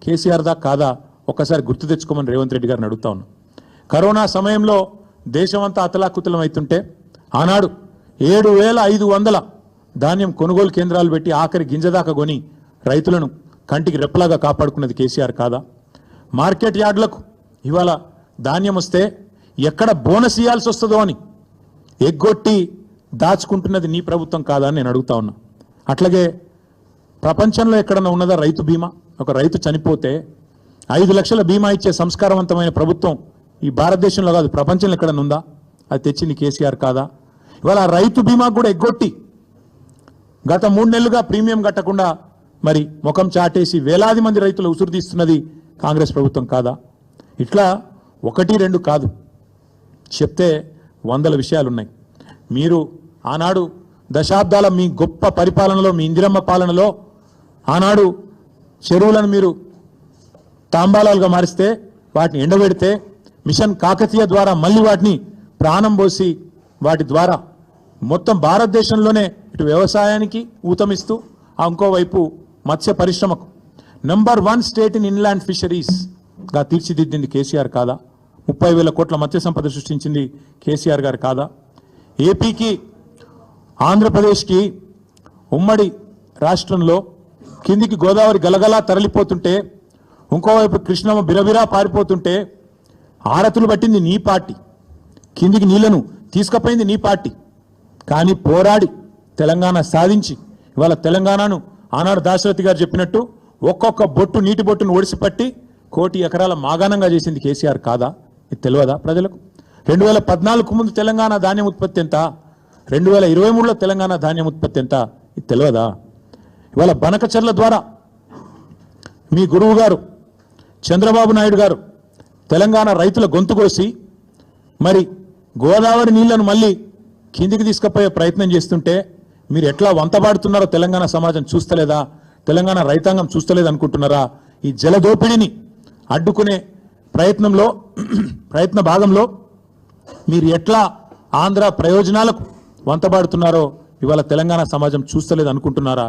కేసీఆర్ దా కాదా ఒక్కసారి గుర్తు తెచ్చుకోమని రేవంత్ రెడ్డి గారిని అడుగుతా ఉన్నాం. కరోనా సమయంలో దేశమంతా అతలాకుతలం అవుతుంటే ఆనాడు 7,500 ధాన్యం కొనుగోలు కేంద్రాలు పెట్టి ఆఖరి గింజదాకా కొని రైతులను కంటికి రెప్పలాగా కాపాడుకున్నది కేసీఆర్ కాదా? మార్కెట్ యార్డులకు ఇవాళ ధాన్యం వస్తే ఎక్కడ బోనస్ ఇవ్వాల్సి వస్తుందో అని ఎగ్గొట్టి దాచుకుంటున్నది నీ ప్రభుత్వం కాదా అని నేను అడుగుతా ఉన్నా. అట్లాగే ప్రపంచంలో ఎక్కడన్నా ఉన్నదా రైతు బీమా? ఒక రైతు చనిపోతే 5 లక్షల బీమా ఇచ్చే సంస్కారవంతమైన ప్రభుత్వం ఈ భారతదేశంలో కాదు ప్రపంచంలో ఎక్కడన్నా ఉందా? అది తెచ్చింది కేసీఆర్ కాదా? ఇవాళ రైతు బీమా కూడా ఎగ్గొట్టి గత 3 నెలలుగా ప్రీమియం కట్టకుండా మరి ముఖం చాటేసి వేలాది మంది రైతులు ఉసురు తీస్తున్నది కాంగ్రెస్ ప్రభుత్వం కాదా? ఇట్లా 1-2 కాదు, చెప్తే 100 విషయాలు ఉన్నాయి. మీరు ఆనాడు దశాబ్దాల మీ గొప్ప పరిపాలనలో, మీ ఇందిరమ్మ పాలనలో ఆనాడు చెరువులను మీరు తాంబాలాలుగా మారిస్తే, వాటిని ఎండబెడితే, మిషన్ కాకతీయ ద్వారా మళ్ళీ వాటిని ప్రాణం పోసి వాటి ద్వారా మొత్తం భారతదేశంలోనే ఇటు వ్యవసాయానికి ఊతమిస్తూ ఇంకోవైపు మత్స్య పరిశ్రమకు నంబర్ 1 స్టేట్ ఇన్ ఇన్లాండ్ ఫిషరీస్గా తీర్చిదిద్దింది కేసీఆర్ కాదా? 30,000 కోట్ల మత్స్య సంపద సృష్టించింది కేసీఆర్ గారు కాదా? ఏపీకి ఆంధ్రప్రదేశ్కి ఉమ్మడి రాష్ట్రంలో కిందికి గోదావరి గలగలా తరలిపోతుంటే, ఇంకోవైపు కృష్ణమ్మ బిరబిరా పారిపోతుంటే ఆరతులు పట్టింది నీ పార్టీ, కిందికి నీళ్లను తీసుకుపోయింది నీ పార్టీ. కానీ పోరాడి తెలంగాణ సాధించి ఇవాళ తెలంగాణను ఆనాడు దాశరథి గారు చెప్పినట్టు ఒక్కొక్క బొట్టు నీటి బొట్టును ఒడిసిపట్టి 1 కోటి ఎకరాల మాగాణంగా చేసింది కేసీఆర్ కాదా? ఇది తెలియదా ప్రజలకు? 2014 ముందు తెలంగాణ ధాన్యం ఉత్పత్తి ఎంత? 2023లో తెలంగాణ ధాన్యం ఉత్పత్తి ఎంత? ఇది తెలియదా? ఇవాళ బనకచర్ల ద్వారా మీ గురువు గారు చంద్రబాబు నాయుడు గారు తెలంగాణ రైతుల గొంతు కోసి మరి గోదావరి నీళ్లను మళ్ళీ కిందికి తీసుకుపోయే ప్రయత్నం చేస్తుంటే మీరు ఎట్లా వంతబాడుతున్నారో తెలంగాణ సమాజం చూస్తలేదా? తెలంగాణ రైతాంగం చూస్తలేదు అనుకుంటున్నారా? ఈ జలదోపిడిని అడ్డుకునే ప్రయత్న భాగంలో మీరు ఎట్లా ఆంధ్ర ప్రయోజనాలకు వంతబాడుతున్నారో ఇవాళ తెలంగాణ సమాజం చూస్తలేదు అనుకుంటున్నారా?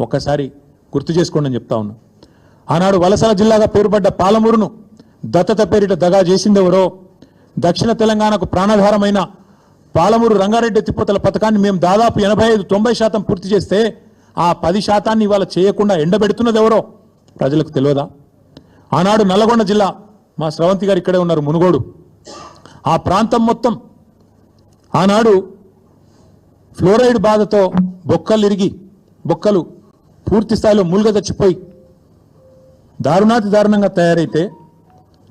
ఒక్కసారి గుర్తు చేసుకోండి అని చెప్తా ఉన్నా. ఆనాడు వలసల జిల్లాగా పేరుపడ్డ పాలమూరును దత్తత పేరిట దగా చేసిందెవరో, దక్షిణ తెలంగాణకు ప్రాణాధారమైన పాలమూరు రంగారెడ్డి ఎత్తిపోతల పథకాన్ని మేము దాదాపు 85-90% పూర్తి చేస్తే ఆ 10% ఇవాళ చేయకుండా ఎండబెడుతున్నది ఎవరో ప్రజలకు తెలియదా? ఆనాడు నల్లగొండ జిల్లా, మా స్రవంతి గారు ఇక్కడే ఉన్నారు, మునుగోడు, ఆ ప్రాంతం మొత్తం ఆనాడు ఫ్లోరైడ్ బాధతో బొక్కలు పూర్తి స్థాయిలో మూలుగ తెచ్చిపోయి దారుణంగా తయారైతే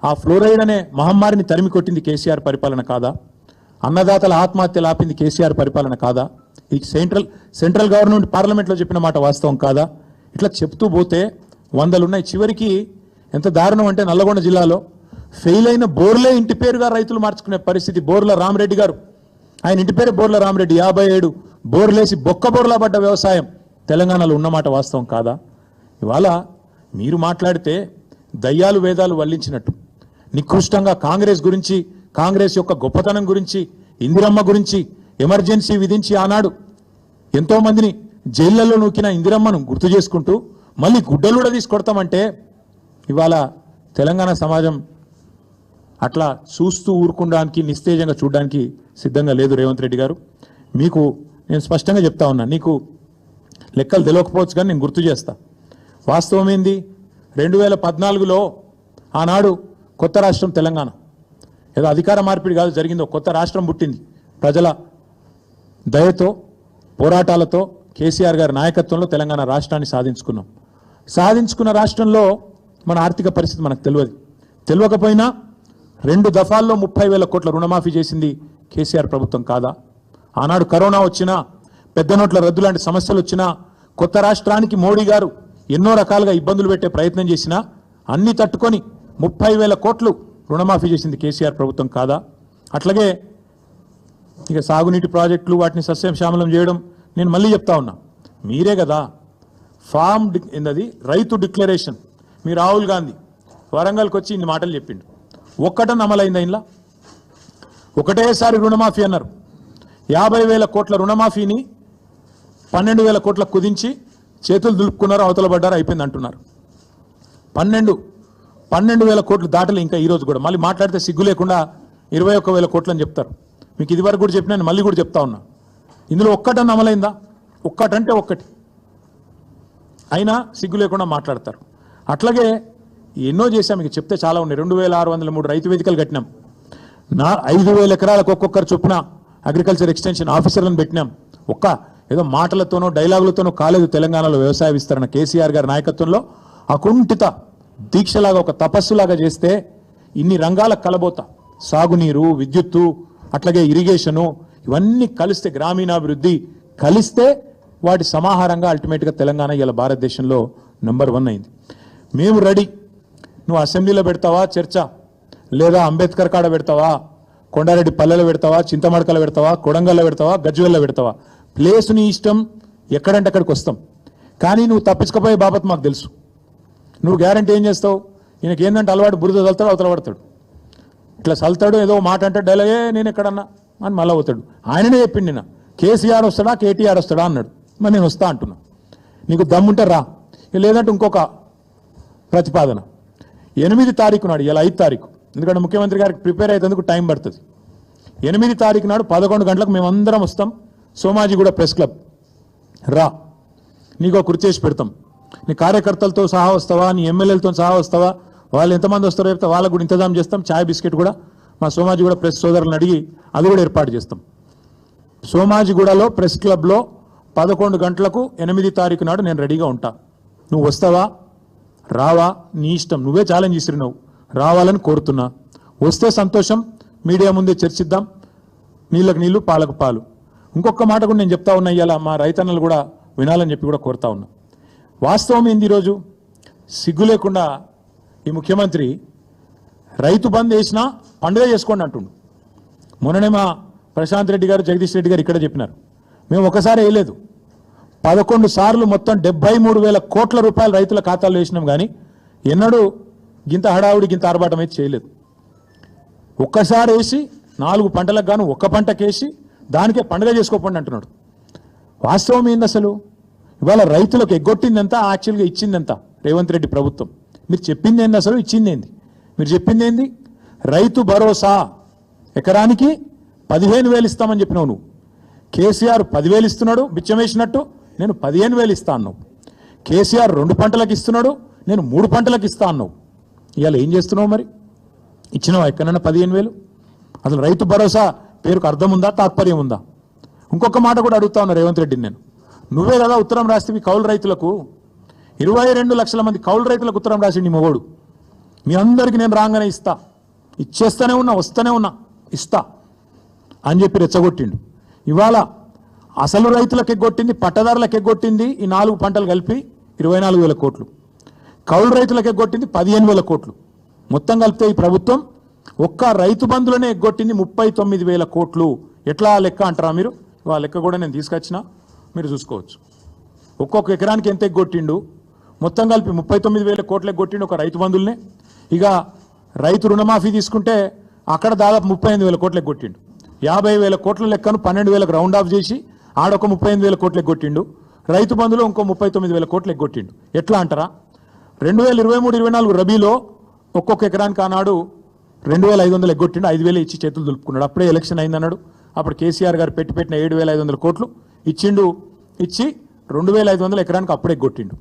ఆ ఫ్లోరైడ్ అనే మహమ్మారిని తరిమి కొట్టింది కేసీఆర్ పరిపాలన కాదా? అన్నదాతల ఆత్మహత్యలు ఆపింది కేసీఆర్ పరిపాలన కాదా? ఇది సెంట్రల్ గవర్నమెంట్ పార్లమెంట్లో చెప్పిన మాట వాస్తవం కాదా? ఇట్లా చెప్తూ పోతే 100 ఉన్నాయి. చివరికి ఎంత దారుణం అంటే నల్లగొండ జిల్లాలో ఫెయిల్ అయిన బోర్లే ఇంటి పేరుగా రైతులు మార్చుకునే పరిస్థితి. బోర్ల రామరెడ్డి గారు, ఆయన ఇంటి పేరు బోర్ల రామరెడ్డి, 57 బోర్లేసి బోర్లా పడ్డ వ్యవసాయం తెలంగాణలో ఉన్నమాట వాస్తవం కాదా? ఇవాళ మీరు మాట్లాడితే దయ్యాలు వేదాలు వల్లించినట్టు నికృష్టంగా కాంగ్రెస్ గురించి, కాంగ్రెస్ యొక్క గొప్పతనం గురించి, ఇందిరమ్మ గురించి ఎమర్జెన్సీ విధించి ఆనాడు ఎంతో మందిని జైళ్లలో నూకిన ఇందిరమ్మను గుర్తు చేసుకుంటూ మళ్ళీ గుడ్డలు కూడా తీసుకొడతామంటే ఇవాళ తెలంగాణ సమాజం అట్లా చూస్తూ ఊరుకోవడానికి, నిస్తేజంగా చూడడానికి సిద్ధంగా లేదు. రేవంత్ రెడ్డి గారు, మీకు నేను స్పష్టంగా చెప్తా ఉన్నా, నీకు లెక్కలు తెలియకపోవచ్చు కానీ నేను గుర్తు చేస్తా. వాస్తవం ఏంది? 2014లో ఆనాడు కొత్త రాష్ట్రం తెలంగాణ, ఏదో అధికార మార్పిడి కాదు జరిగిందో, కొత్త రాష్ట్రం పుట్టింది. ప్రజల దయతో, పోరాటాలతో, కేసీఆర్ గారి నాయకత్వంలో తెలంగాణ రాష్ట్రాన్ని సాధించుకున్న రాష్ట్రంలో మన ఆర్థిక పరిస్థితి మనకు తెలియకపోయినా 2 దఫాల్లో 30,000 కోట్ల రుణమాఫీ చేసింది కేసీఆర్ ప్రభుత్వం కాదా? ఆనాడు కరోనా వచ్చినా, పెద్ద నోట్ల రద్దు లాంటి సమస్యలు వచ్చినా, కొత్త రాష్ట్రానికి మోడీ గారు ఎన్నో రకాలుగా ఇబ్బందులు పెట్టే ప్రయత్నం చేసినా అన్ని తట్టుకొని 30,000 కోట్లు రుణమాఫీ చేసింది కేసీఆర్ ప్రభుత్వం కాదా? అట్లాగే ఇక సాగునీటి ప్రాజెక్టులు, వాటిని సస్యశ్యామలం చేయడం, నేను మళ్ళీ చెప్తా ఉన్నా, మీరే కదా ఏందది రైతు డిక్లరేషన్. మీ రాహుల్ గాంధీ వరంగల్కి వచ్చి ఇన్ని మాటలు చెప్పిండు, ఒక్కటని అమలైందా? ఇంట్లో ఒకటేసారి రుణమాఫీ అన్నారు. 50,000 కోట్ల రుణమాఫీని 12,000 కోట్ల కుదించి చేతులు దులుపుకున్నారు, అవతల పడ్డారు, అయిపోయింది అంటున్నారు. 12,000 కోట్లు దాటలే ఇంకా ఈరోజు కూడా. మళ్ళీ మాట్లాడితే సిగ్గు లేకుండా 21,000 కోట్లు అని చెప్తారు. మీకు ఇదివరకు కూడా చెప్పినా, మళ్ళీ కూడా చెప్తా ఉన్నా. ఇందులో ఒక్కటన్నా అమలైందా? ఒక్కటంటే ఒక్కటి అయినా సిగ్గు లేకుండా మాట్లాడతారు. అట్లాగే ఎన్నో చేశాం, మీకు చెప్తే చాలా ఉన్నాయి. 2,603 రైతు వేదికలు కట్టినాం. 5,000 ఎకరాలకు ఒక్కొక్కరు చొప్పున అగ్రికల్చర్ ఎక్స్టెన్షన్ ఆఫీసర్లను పెట్టినాం. ఏదో మాటలతోనో డైలాగులతోనో కాలేదు. తెలంగాణలో వ్యవసాయ విస్తరణ కేసీఆర్ గారి నాయకత్వంలో అకుంఠిత దీక్షలాగా, ఒక తపస్సులాగా చేస్తే ఇన్ని రంగాల కలబోత, సాగునీరు, విద్యుత్తు, అట్లాగే ఇరిగేషను, ఇవన్నీ కలిస్తే, గ్రామీణాభివృద్ధి కలిస్తే వాటి సమాహారంగా అల్టిమేట్గా తెలంగాణ ఇలా భారతదేశంలో నెంబర్ 1 అయింది. మేము రెడీ. నువ్వు అసెంబ్లీలో పెడతావా చర్చ, లేదా అంబేద్కర్ కాడ పెడతావా, కొండారెడ్డి పల్లెలో పెడతావా, చింతమడకలో పెడతావా, కొడంగల్లో పెడతావా, గజ్వేల్లో పెడతావా, ప్లేస్ నీ ఇష్టం, ఎక్కడంటే అక్కడికి వస్తాం. కానీ నువ్వు తప్పించుకపోయే బాబత్ మాకు తెలుసు. నువ్వు గ్యారంటీ ఏం చేస్తావు? ఈయనకి ఏంటంటే అలవాటు, బురద చల్తాడు, అవతల పడతాడు, ఇట్లా చల్తాడు, ఏదో మాట అంటే డైలాగే నేను ఎక్కడన్నా అని మళ్ళీ అవుతాడు. ఆయననే చెప్పిండి, నిన్న కేసీఆర్ వస్తాడా కేటీఆర్ వస్తాడా అన్నాడు. మరి నేను వస్తా అంటున్నా. నీకు దమ్ముంటే రా, లేదంటే ఇంకొక ప్రతిపాదన 8 తారీఖు నాడు, ఇలా 5 తారీఖు, ఎందుకంటే ముఖ్యమంత్రి గారికి ప్రిపేర్ అయ్యేందుకు టైం పడుతుంది. 8 తారీఖు నాడు 11 గంటలకు మేమందరం వస్తాం. సోమాజిగూడ ప్రెస్ క్లబ్ రా, నీకు కుర్చీ చేసి పెడతాం. నీ కార్యకర్తలతో సహా వస్తావా, నీ ఎమ్మెల్యేలతో సహా వస్తావా, వాళ్ళు ఎంతమంది వస్తారో చెప్తే వాళ్ళకు కూడా ఇంతజాం చేస్తాం. ఛాయ్ బిస్కెట్ కూడా మా సోమాజిగూడ ప్రెస్ సోదరులను అడిగి అది కూడా ఏర్పాటు చేస్తాం. సోమాజిగూడలో ప్రెస్ క్లబ్లో 11 గంటలకు 8 తారీఖు నాడు నేను రెడీగా ఉంటా. నువ్వు వస్తావా రావా నీ ఇష్టం. నువ్వే ఛాలెంజ్ ఇస్తున్నావు, రావాలని కోరుతున్నా. వస్తే సంతోషం, మీడియా ముందే చర్చిద్దాం. నీళ్ళకు నీళ్లు, పాలకు పాలు. ఇంకొక మాట కూడా నేను చెప్తా ఉన్నా, ఇవాళ మా రైతన్నలు కూడా వినాలని చెప్పి కూడా కోరుతా ఉన్నా. వాస్తవం ఏంది, ఈరోజు సిగ్గు లేకుండా ఈ ముఖ్యమంత్రి రైతు బంద్ వేసినా పండుగ చేసుకోండి అంటుండు. మొన్ననే మా ప్రశాంత్ రెడ్డి గారు, జగదీష్ రెడ్డి గారు ఇక్కడ చెప్పినారు. మేము ఒకసారి వేయలేదు, 11 సార్లు మొత్తం 73,000 కోట్ల రూపాయలు రైతుల ఖాతాల్లో వేసినాం. కానీ ఎన్నడూ గింత హడావుడి, గింత ఆర్భాటం అయితే చేయలేదు. ఒక్కసారి వేసి 4 పంటలకు గాను 1 పంటకేసి దానికే పండుగ చేసుకోకండి అంటున్నాడు. వాస్తవం ఏంది అసలు? ఇవాళ రైతులకు ఎగ్గొట్టిందంతా, యాక్చువల్గా ఇచ్చిందంతా రేవంత్ రెడ్డి ప్రభుత్వం. మీరు చెప్పింది ఏంది అసలు? ఇచ్చింది ఏంది? మీరు చెప్పింది ఏంది? రైతు భరోసా ఎకరానికి 15,000 ఇస్తామని చెప్పినావు నువ్వు. కేసీఆర్ 10,000 ఇస్తున్నాడు బిచ్చం వేసినట్టు, నేను 15,000 ఇస్తా అన్నావు. కేసీఆర్ 2 పంటలకు ఇస్తున్నాడు, నేను 3 పంటలకు ఇస్తా అన్నావు. ఇవాళ ఏం చేస్తున్నావు మరి? ఇచ్చినావా ఎక్కడైనా 15,000? అసలు రైతు భరోసా పేరుకు అర్థం ఉందా, తాత్పర్యం ఉందా? ఇంకొక మాట కూడా అడుగుతా ఉన్నా రేవంత్ రెడ్డిని నేను. నువ్వే కదా ఉత్తరం రాస్తే కౌలు రైతులకు, 22 లక్షల మంది కౌలు రైతులకు ఉత్తరం రాసి నీ మొగోడు, మీ అందరికీ నేను రాగానే ఇస్తా, ఇచ్చేస్తూనే ఉన్నా, వస్తూనే ఉన్నా, ఇస్తా అని చెప్పి రెచ్చగొట్టిండు. ఇవాళ అసలు రైతులకు ఎగ్గొట్టింది, పట్టదారులకు ఎగ్గొట్టింది ఈ 4 పంటలు కలిపి 24,000 కోట్లు, కౌలు రైతులకు ఎగ్గొట్టింది 15,000 కోట్లు. మొత్తం కలిపితే ఈ ప్రభుత్వం ఒక్క రైతు బంధులనే ఎగ్గొట్టింది 39,000 కోట్లు. ఎట్లా లెక్క అంటారా మీరు? ఆ లెక్క కూడా నేను తీసుకొచ్చినా, మీరు చూసుకోవచ్చు. ఒక్కొక్క ఎకరానికి ఎంత ఎగ్గొట్టిండు, మొత్తం కలిపి 39,000 కోట్లు ఎగ్గొట్టిండు ఒక రైతు బంధుల్నే. ఇక రైతు రుణమాఫీ తీసుకుంటే అక్కడ దాదాపు 38,000 కోట్లు ఎగ్గొట్టిండు. 50,000 కోట్ల లెక్కను 12,000కు రౌండ్ ఆఫ్ చేసి ఆడొక 38,000 కోట్లు ఎగ్గొట్టిండు. రైతు బంధులో ఇంకో 39,000 కోట్లు ఎగ్గొట్టిండు. ఎట్లా అంటారా? 2023-24 రబీలో ఒక్కొక్క ఎకరానికి ఆనాడు 2,500 ఎగ్గొట్టిండు, 5,000 ఇచ్చి చేతులు దులుపుకున్నాడు. అప్పుడే ఎలక్షన్ అయిందన్నాడు. అప్పుడు కేసీఆర్ గారు పెట్టిన 7,500 కోట్లు ఇచ్చిండు. ఇచ్చి 2,500 ఎకరానికి అప్పుడే ఎగ్గొట్టిండు.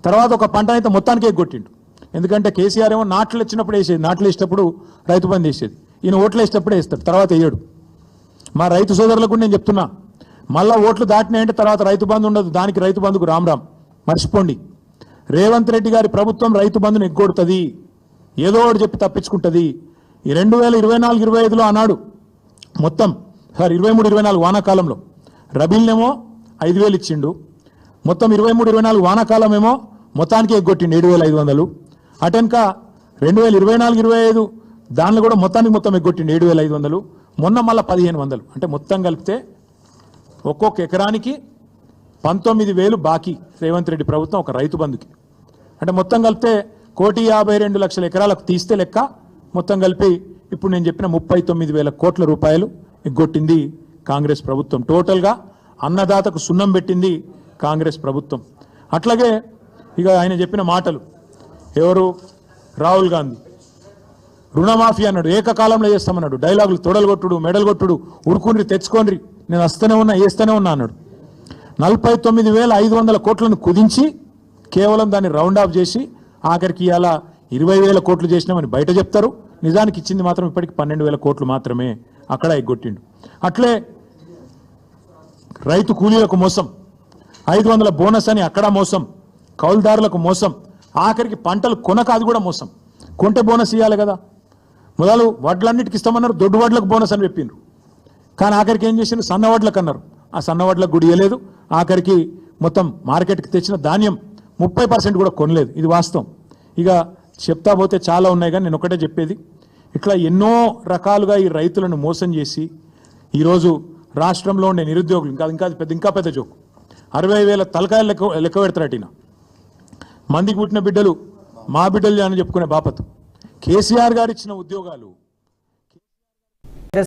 తర్వాత ఒక పంట అయితే మొత్తానికి ఎగ్గొట్టిండు. ఎందుకంటే కేసీఆర్ ఏమో నాట్లు వచ్చినప్పుడు వేసేది, నాట్లు వేసేటప్పుడు రైతు బంధు వేసేది, ఈయన ఓట్లు వేసేటప్పుడే వేస్తాడు, తర్వాత వేయడు. మా రైతు సోదరులకు నేను చెప్తున్నా, మళ్ళా ఓట్లు దాటినాయంటే తర్వాత రైతు బంధు ఉండదు. దానికి రైతు బంధుకు రామ్ మర్చిపోండి. రేవంత్ రెడ్డి గారి ప్రభుత్వం రైతు బంధును ఎగ్గొడుతుంది, ఏదో ఒకటి చెప్పి తప్పించుకుంటుంది. ఈ 2024-25లో అన్నాడు మొత్తం 23-24 వానాకాలంలో రబీల్నేమో 5,000 ఇచ్చిండు. మొత్తం 23-24 వానాకాలం ఏమో మొత్తానికి ఎగ్గొట్టిండు 7,500. అటెన్క 2024-25 దానిలో కూడా మొత్తం ఎగ్గొట్టిండు 7,500. మొన్న మళ్ళీ 1,500. అంటే మొత్తం కలిపితే ఒక్కొక్క ఎకరానికి 19,000 బాకీ రేవంత్ రెడ్డి ప్రభుత్వం ఒక రైతు బంధుకి. అంటే మొత్తం కలిపితే 1,52,00,000 ఎకరాలకు తీస్తే లెక్క మొత్తం కలిపి ఇప్పుడు నేను చెప్పిన 39,000 కోట్ల రూపాయలు ఎగ్గొట్టింది కాంగ్రెస్ ప్రభుత్వం. టోటల్గా అన్నదాతకు సున్నం పెట్టింది కాంగ్రెస్ ప్రభుత్వం. అట్లాగే ఇక ఆయన చెప్పిన మాటలు, ఎవరు? రాహుల్ గాంధీ. రుణమాఫీ అన్నాడు, ఏకకాలంలో చేస్తామన్నాడు. డైలాగులు తొడలు కొట్టుడు, మెడలు కొట్టుడు, ఉరుకుని తెచ్చుకోండి, నేను వస్తూనే ఉన్నా, వేస్తూనే ఉన్నా అన్నాడు. 49,500 కోట్లను కుదించి కేవలం దాన్ని రౌండ్ ఆఫ్ చేసి ఆఖరికి ఇలా 20,000 కోట్లు చేసినామని బయట చెప్తారు. నిజానికి ఇచ్చింది మాత్రం ఇప్పటికి 12,000 కోట్లు మాత్రమే. అక్కడ ఎగ్గొట్టిండు. అట్లే రైతు కూలీలకు మోసం, 500 బోనస్ అని అక్కడ మోసం, కౌలుదారులకు మోసం, ఆఖరికి పంటలు కొనక అది కూడా మోసం. కొంటే బోనస్ ఇవ్వాలి కదా, మొదలు వడ్లన్నిటికి ఇస్తామన్నారు, దొడ్డు వడ్లకు బోనస్ అని చెప్పిండ్రు. కానీ ఆఖరికి ఏం చేసిండ్రు? సన్న వడ్లకు అన్నారు. ఆ సన్న వడ్లకు గుడి ఇవ్వలేదు. ఆఖరికి మొత్తం మార్కెట్కి తెచ్చిన ధాన్యం 30% కూడా కొనలేదు. ఇది వాస్తవం. ఇక చెప్తా పోతే చాలా ఉన్నాయి, కానీ నేను ఒకటే చెప్పేది, ఇట్లా ఎన్నో రకాలుగా ఈ రైతులను మోసం చేసి ఈరోజు రాష్ట్రంలో ఉండే నిరుద్యోగులు ఇంకా పెద్ద జోకు, 60,000 తలకాయలు లెక్క పెడతారటిన మందికి పుట్టిన బిడ్డలు మా బిడ్డలు అని చెప్పుకునే బాపతు. కేసీఆర్ గారు ఇచ్చిన ఉద్యోగాలు